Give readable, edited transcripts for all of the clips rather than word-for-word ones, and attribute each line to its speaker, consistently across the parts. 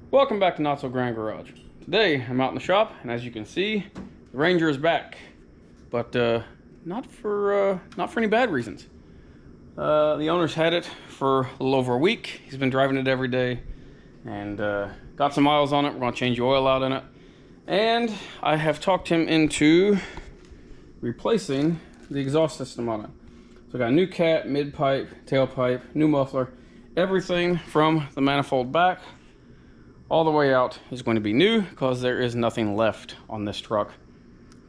Speaker 1: Welcome back to Not So Grand Garage. Today I'm out in the shop, and as you can see, the Ranger is back, but not for any bad reasons. The owner's had it for a little over a week. He's been driving it every day, and got some miles on it. We're gonna change the oil out in it, and I have talked him into replacing the exhaust system on it. So I got a new cat, mid pipe, tailpipe, new muffler, everything from the manifold back all the way out is going to be new, because there is nothing left on this truck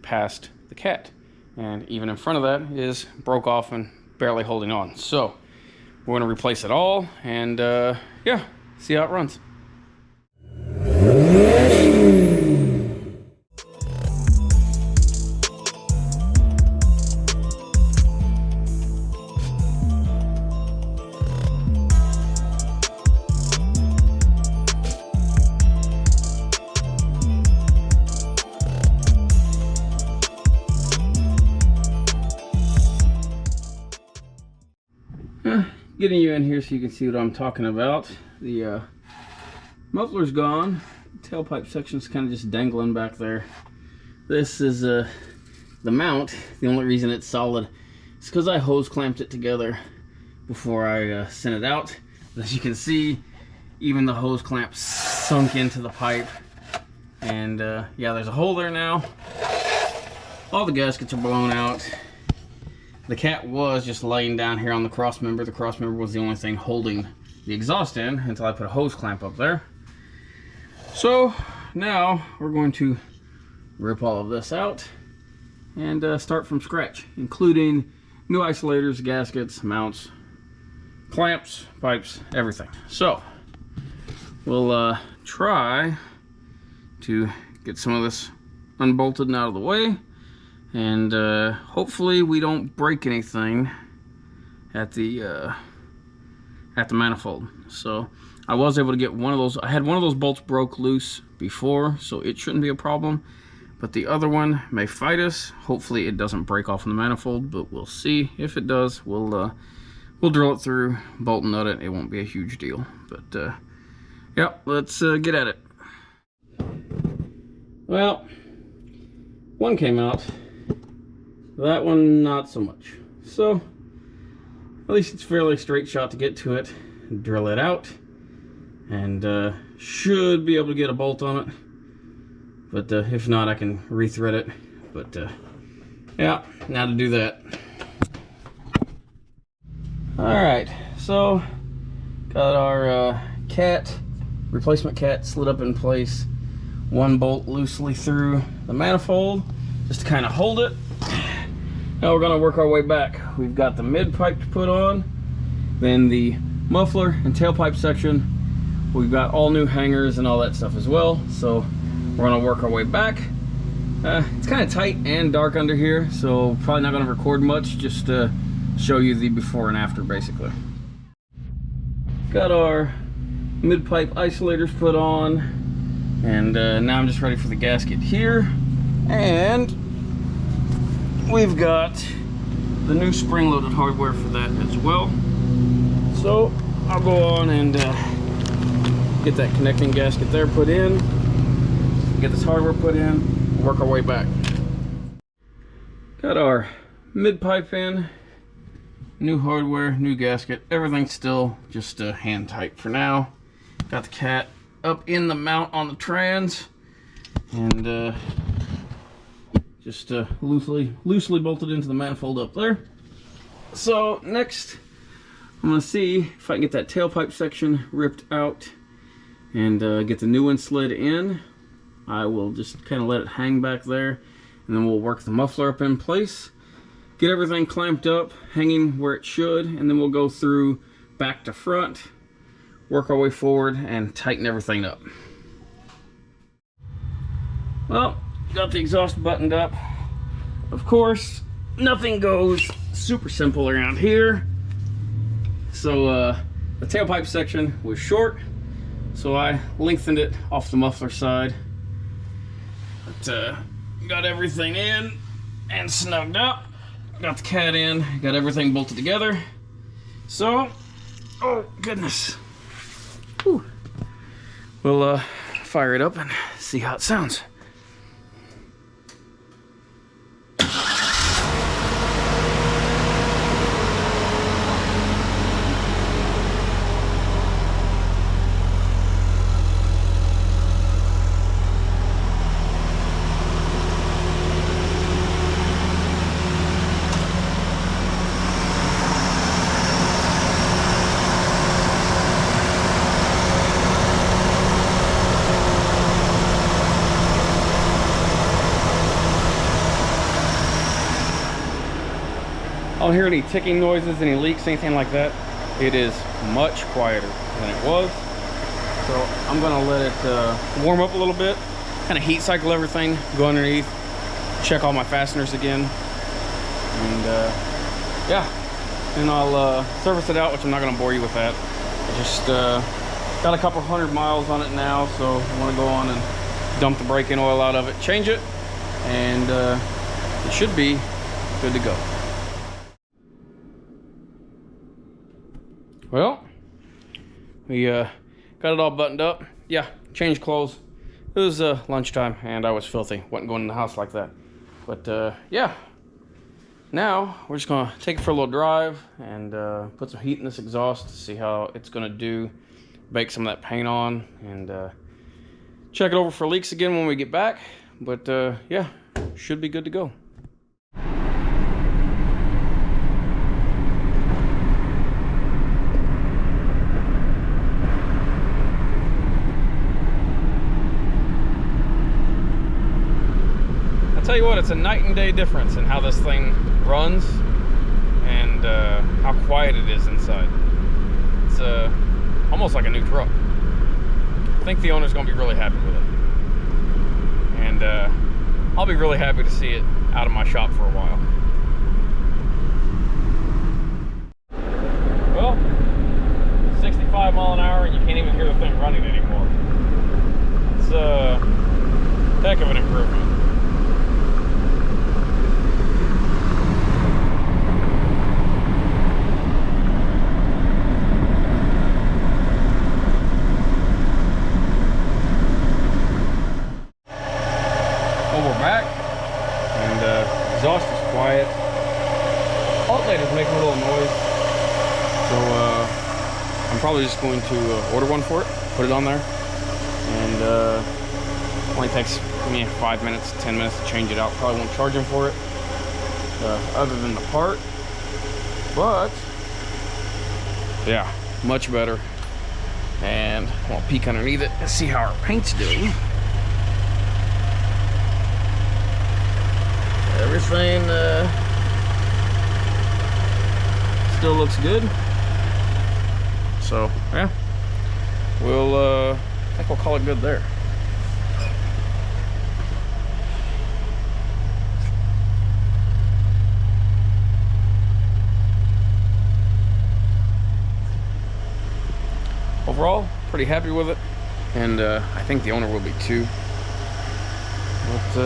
Speaker 1: past the cat, and even in front of that is broke off and barely holding on. So we're going to replace it all, and yeah, see how it runs. Getting you in here so you can see what I'm talking about. The muffler's gone. The tailpipe section's kind of just dangling back there. This is the mount. The only reason it's solid is because I hose clamped it together before I sent it out. As you can see, even the hose clamp sunk into the pipe. And yeah, there's a hole there now. All the gaskets are blown out. The cat was just laying down here on the cross member. The cross member was the only thing holding the exhaust in until I put a hose clamp up there. So now we're going to rip all of this out and start from scratch, including new isolators, gaskets, mounts, clamps, pipes, everything. So we'll try to get some of this unbolted and out of the way. And hopefully we don't break anything at the manifold. So I was able to get one of those. I had one of those bolts broke loose before, so it shouldn't be a problem. But the other one may fight us. Hopefully it doesn't break off in the manifold, but we'll see. If it does, we'll drill it through, bolt and nut it. It won't be a huge deal. But yeah, let's get at it. Well, one came out. That one, not so much. So, at least it's fairly straight shot to get to it. Drill it out, and should be able to get a bolt on it. But if not, I can rethread it. But yeah, now to do that. Alright, so got our cat, replacement cat slid up in place. One bolt loosely through the manifold, just to kind of hold it. Now we're going to work our way back. We've got the mid pipe to put on, then the muffler and tailpipe section. We've got all new hangers and all that stuff as well. So we're going to work our way back. It's kind of tight and dark under here, so probably not going to record much, just to show you the before and after basically. Got our mid pipe isolators put on, and now I'm just ready for the gasket here. And we've got the new spring-loaded hardware for that as well. So I'll go on and get that connecting gasket there put in, get this hardware put in, work our way back. Got our mid pipe in, new hardware, new gasket, everything's still just hand tight for now. Got the cat up in the mount on the trans, and just loosely bolted into the manifold up there. So next, I'm gonna see if I can get that tailpipe section ripped out and get the new one slid in. I will just kind of let it hang back there, and then we'll work the muffler up in place, get everything clamped up, hanging where it should, and then we'll go through back to front, work our way forward, and tighten everything up. Well, got the exhaust buttoned up. Of course, nothing goes super simple around here. So the tailpipe section was short, so I lengthened it off the muffler side. But got everything in and snugged up. Got the cat in, got everything bolted together. So, oh goodness. Whew. We'll fire it up and see how it sounds. I don't hear any ticking noises, any leaks, anything like that. It is much quieter than it was. So I'm gonna let it warm up a little bit, kind of heat cycle everything, go underneath, check all my fasteners again, and yeah, and I'll service it out, which I'm not gonna bore you with that. I just got a couple 100 miles on it now, so I want to go on and dump the brake-in oil out of it, change it, and it should be good to go. Well, we got it all buttoned up. Yeah, changed clothes. It was lunchtime and I was filthy. Wasn't going in the house like that. But yeah, now we're just gonna take it for a little drive and put some heat in this exhaust to see how it's gonna do. Bake some of that paint on and check it over for leaks again when we get back. But yeah, should be good to go. Tell you what, it's a night and day difference in how this thing runs and how quiet it is inside. It's almost like a new truck. I think the owner's gonna be really happy with it, and I'll be really happy to see it out of my shop for a while. Well, 65 mile an hour and you can't even hear the thing running anymore. It's a heck of an improvement. Back, and exhaust is quiet. Alternator's making a little noise, so I'm probably just going to order one for it, put it on there, and only takes me 5 minutes, 10 minutes to change it out. Probably won't charge him for it, other than the part, but yeah, much better. And I'll peek underneath it and see how our paint's doing. Everything still looks good. So yeah, we'll I think we'll call it good there. Overall, pretty happy with it, and I think the owner will be too. But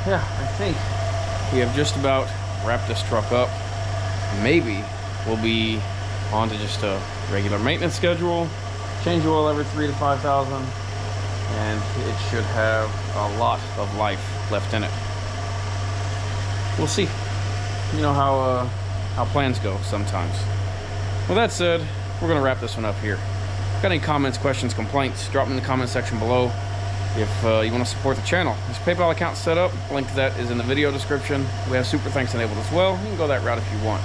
Speaker 1: yeah, I think we have just about wrapped this truck up. Maybe we'll be on to just a regular maintenance schedule, change oil every 3,000 to 5,000, and it should have a lot of life left in it. We'll see. You know how plans go sometimes. With that said, we're gonna wrap this one up here. Got any comments, questions, complaints, drop them in the comment section below. If you want to support the channel, this PayPal account set up, link to that is in the video description. We have SuperThanks enabled as well. You can go that route if you want.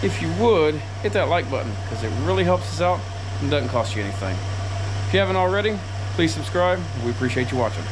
Speaker 1: If you would, hit that like button, because it really helps us out and doesn't cost you anything. If you haven't already, please subscribe. We appreciate you watching.